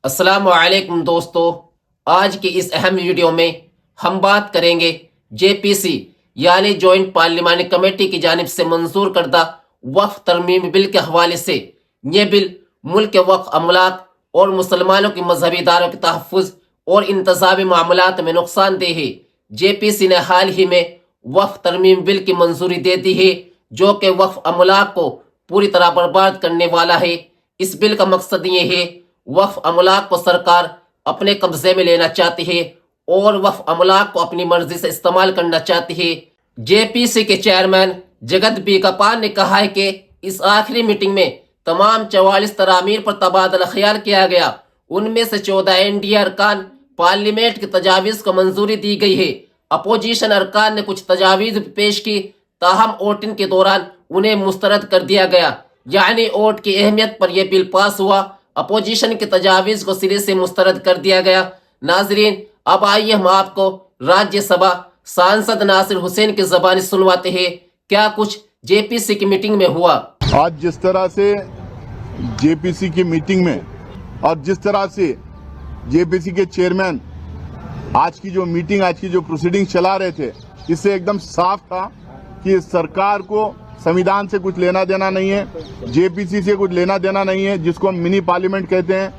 अस्सलामुअलैकुम दोस्तों, आज की इस अहम वीडियो में हम बात करेंगे जेपीसी यानी जॉइंट पार्लिमानी कमेटी की जानिब से मंजूर करदा वक्फ तरमीम बिल के हवाले से। ये बिल मुल्क के वक्फ अमलाक और मुसलमानों की मजहबी इदारों के तहफ़्फ़ुज़ और इंतज़ामी मामलात में नुकसानदेह है। जेपीसी ने हाल ही में वक्फ तरमीम बिल की मंजूरी दे दी है, जो कि वक्फ अमलाक को पूरी तरह बर्बाद करने वाला है। इस बिल का मकसद ये है, वक्फ अमलाक को सरकार अपने कब्जे में लेना चाहती है और वक्फ अमलाक को अपनी मर्जी से इस्तेमाल करना चाहती है। जेपीसी के चेयरमैन जगत बीकापान ने कहा है कि इस आखिरी मीटिंग में तमाम 44 तरामीर पर तबादला ख्याल किया गया। उनमें से 14 एनडीए अरकान पार्लियामेंट की तजावीज़ को मंजूरी दी गई है। अपोजिशन अरकान ने कुछ तजावीज़ पेश की, ताहम वोटिंग के दौरान उन्हें मुस्तरद कर दिया गया, यानी वोट की अहमियत पर यह बिल पास हुआ। अपोजिशन की तजावीज़ को सिरे से मुस्तरद कर दिया गया। नाजरीन, अब आइए हम आपको राज्यसभा सांसद नासिर हुसैन की ज़बानी सुनवाते हैं क्या कुछ जेपीसी की मीटिंग में हुआ। आज जिस तरह से जेपीसी की मीटिंग में और जिस तरह से जेपीसी के चेयरमैन आज की जो मीटिंग, आज की जो प्रोसीडिंग चला रहे थे, इससे एकदम साफ था कि सरकार को संविधान से कुछ लेना देना नहीं है, जेपीसी से कुछ लेना देना नहीं है, जिसको हम मिनी पार्लियामेंट कहते हैं,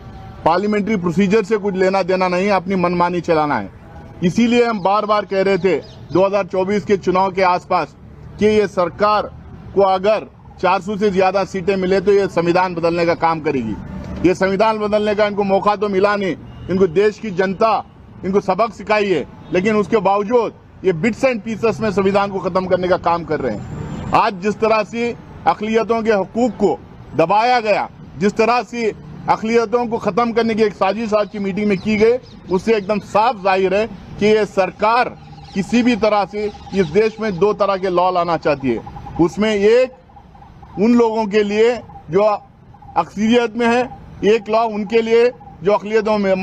पार्लियामेंट्री प्रोसीजर से कुछ लेना देना नहीं है, अपनी मनमानी चलाना है। इसीलिए हम बार बार कह रहे थे 2024 के चुनाव के आसपास कि ये सरकार को अगर 400 से ज्यादा सीटें मिले तो ये संविधान बदलने का काम करेगी। ये संविधान बदलने का इनको मौका तो मिला नहीं, इनको देश की जनता इनको सबक सिखाई है, लेकिन उसके बावजूद ये बिट्स एंड पीसेस में संविधान को खत्म करने का काम कर रहे हैं। आज जिस तरह से अक़लियतों के हकूक को दबाया गया, जिस तरह से अक़लियतों को खत्म करने की एक साजिश आज की मीटिंग में की गई, उससे एकदम साफ जाहिर है कि ये सरकार किसी भी तरह से इस देश में दो तरह के लॉ लाना चाहती है। उसमें एक उन लोगों के लिए जो अक्सरियत में है, एक लॉ उनके लिए जो अक़लियतों में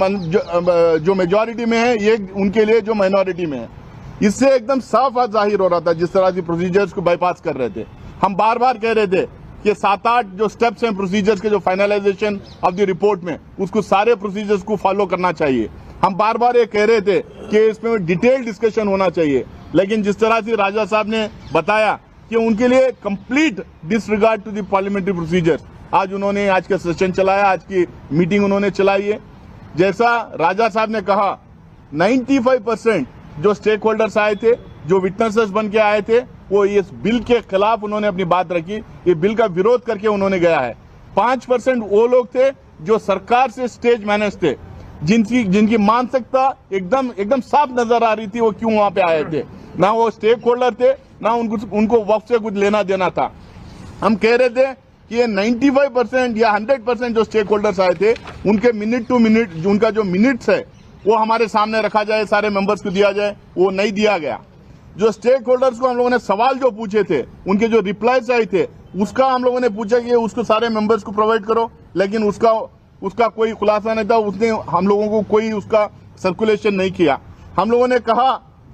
जो मेजॉरिटी में है, ये उनके लिए जो माइनॉरिटी में है। इससे एकदम साफ जाहिर हो रहा था जिस तरह से प्रोसीजर्स को बाईपास कर रहे थे। हम बार बार कह रहे थे कि 7-8 जो स्टेप्स हैं प्रोसीजर्स के, जो फाइनलाइजेशन ऑफ द रिपोर्ट में, उसको सारे प्रोसीजर्स को फॉलो करना चाहिए। हम बार बार ये कह रहे थे कि इसमें डिटेल डिस्कशन होना चाहिए, लेकिन जिस तरह से राजा साहब ने बताया कि उनके लिए complete disregard to the parliamentary procedures, आज उन्होंने आज का सेशन चलाया, आज की मीटिंग उन्होंने चलाई है। जैसा राजा साहब ने कहा, 95% जो स्टेक होल्डर्स आए थे, जो विटनेसेस बन के आए थे, वो इस बिल के खिलाफ उन्होंने अपनी बात रखी, ये बिल का विरोध करके उन्होंने गया है। 5% वो लोग थे जो सरकार से स्टेज मैनेज थे, जिनकी मानसिकता एकदम साफ नजर आ रही थी वो क्यों वहां पे आए थे। ना वो स्टेक होल्डर थे, ना उनको वक्त से कुछ लेना देना था। हम कह रहे थे कि ये 95% या 100% जो स्टेक होल्डर्स आए थे, उनके मिनट टू मिनट उनका जो मिनट्स है वो हमारे सामने रखा जाए, सारे मेंबर्स को दिया जाए। वो नहीं दिया गया। जो स्टेक होल्डर्स को हम लोगों ने सवाल जो पूछे थे, उनके जो रिप्लाईज आए थे, उसका हम लोगों ने पूछा कि उसको सारे मेंबर्स को प्रोवाइड करो, लेकिन उसका कोई खुलासा नहीं था। उसने हम लोगों को कोई उसका सर्कुलेशन नहीं किया। हम लोगों ने कहा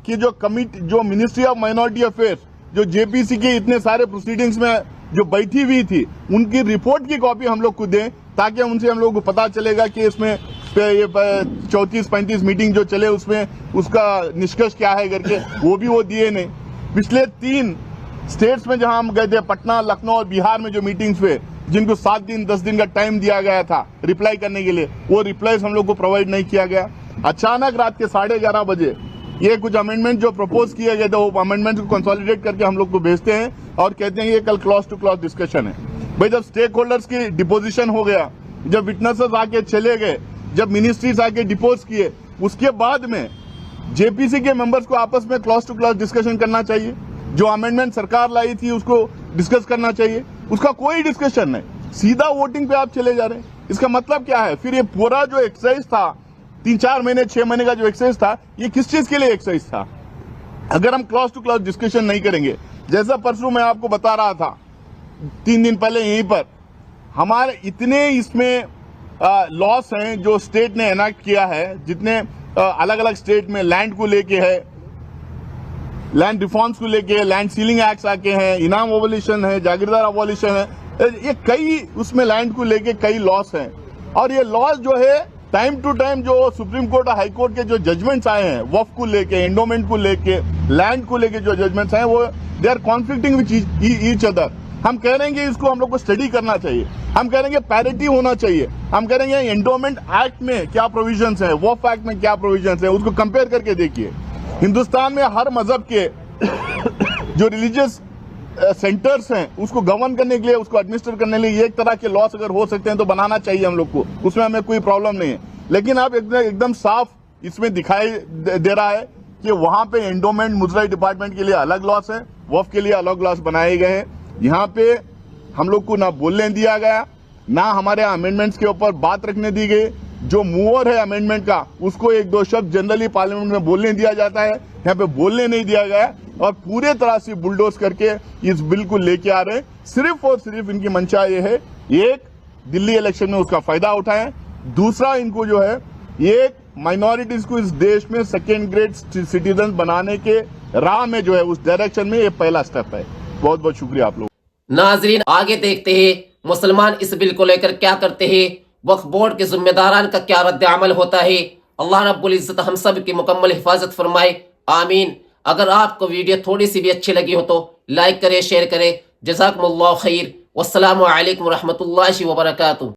कि जो मिनिस्ट्री ऑफ माइनॉरिटी अफेयर्स, जो जेपीसी के इतने सारे प्रोसीडिंग्स में जो बैठी हुई थी, उनकी रिपोर्ट की कॉपी हम लोग को दें, ताकि उनसे हम लोगों को पता चलेगा कि इसमें ये 34-35 मीटिंग जो चले उसमें उसका निष्कर्ष क्या है करके। वो दिए नहीं। पिछले 3 स्टेट्स में जहां हम गए थे, पटना, लखनऊ और बिहार में जो मीटिंग्स हुए, जिनको 7 दिन 10 दिन का टाइम दिया गया था रिप्लाई करने के लिए, वो रिप्लाईज हम लोग को प्रोवाइड नहीं किया गया। अचानक रात के 11:30 बजे ये कुछ अमेंडमेंट जो प्रपोज किए गए थे, वो अमेंडमेंट को कंसोलिडेट करके हम लोग को भेजते हैं और कहते हैं ये कल क्लॉज टू क्लॉज डिस्कशन है। भाई, जब स्टेक होल्डर्स की डिपोजिशन हो गया, जब विटनेसेस आके चले गए, जब मिनिस्ट्रीज आके डिपोज किए, उसके बाद में जेपीसी के मेंबर्स को आपस में क्लॉज टू क्लॉज डिस्कशन करना चाहिए। जो अमेंडमेंट सरकार लाई थी उसको डिस्कस करना चाहिए। उसका कोई डिस्कशन नहीं, सीधा वोटिंग पे आप चले जा रहे हैं। इसका मतलब क्या है? फिर ये पूरा जो एक्सरसाइज था, 3-4 महीने 6 महीने का जो एक्सरसाइज था, ये किस चीज के लिए एक्सरसाइज था? अगर हम क्लॉज टू क्लॉज डिस्कशन नहीं करेंगे, जैसा परसों मैं आपको बता रहा था 3 दिन पहले यहीं पर, हमारे इतने इसमें लॉस हैं जो स्टेट ने एनाक्ट किया है, जितने अलग अलग स्टेट में लैंड को लेके है, लैंड रिफॉर्म्स को लेके, लैंड सीलिंग एक्ट आके हैं, इनाम अबॉलिशन है, जागीरदार अबॉलिशन है, ये कई उसमें लैंड को लेके कई लॉस हैं। और ये लॉस जो है टाइम टू टाइम जो सुप्रीम कोर्ट और हाई कोर्ट के जो जजमेंट्स आए हैं वक्फ को लेके, एंडोमेंट को लेके, लैंड को लेके जो जजमेंट्स आए वो they are conflicting with each other. हम कह रहे हैं कि इसको हम लोग को स्टडी करना चाहिए, हम कह रहे हैं कि पैरिटी होना चाहिए, हम कह रहे हैं एंडोमेंट एक्ट में क्या प्रोविजंस है, वक्फ एक्ट में क्या प्रोविजंस है, उसको कंपेयर करके देखिए। हिंदुस्तान में हर मजहब के जो रिलीजियस सेंटर्स हैं उसको गवर्न करने के लिए, उसको एडमिनिस्टर करने के लिए एक तरह के लॉस अगर हो सकते हैं तो बनाना चाहिए हम लोग को, उसमें हमें कोई प्रॉब्लम नहीं है। लेकिन अब एकदम साफ इसमें दिखाई दे रहा है कि वहां पे एंडोमेंट मुजराई डिपार्टमेंट के लिए अलग लॉस है, वक्फ के लिए अलग लॉस बनाए गए हैं। यहाँ पे हम लोग को ना बोलने दिया गया, ना हमारे अमेंडमेंट्स के ऊपर बात रखने दी गई। जो मूवर है अमेंडमेंट का उसको एक दो शब्द जनरली पार्लियामेंट में बोलने दिया जाता है, यहाँ पे बोलने नहीं दिया गया और पूरे तरह से बुलडोज करके इस बिल को लेके आ रहे हैं। सिर्फ और सिर्फ इनकी मंशा ये है, एक दिल्ली इलेक्शन में उसका फायदा उठाएं, दूसरा इनको जो है एक माइनॉरिटीज को इस देश में सेकेंड ग्रेड सिटीजन बनाने के राह में जो है उस डायरेक्शन में ये पहला स्टेप है। बहुत बहुत शुक्रिया आप लोग। नाजरीन, आगे देखते हैं मुसलमान इस बिल को लेकर क्या करते हैं, वक्फ बोर्ड के जिम्मेदारान का क्या रद्द अमल होता है। अल्लाह रब्बुल इज्जत हम सब की मुकम्मल हिफाजत फरमाए, आमीन। अगर आपको वीडियो थोड़ी सी भी अच्छी लगी हो तो लाइक करें, शेयर करें। जज़ाकुमुल्लाह खैर। वस्सलामु अलैकुम रहमतुल्लाहि व बरकातुहू।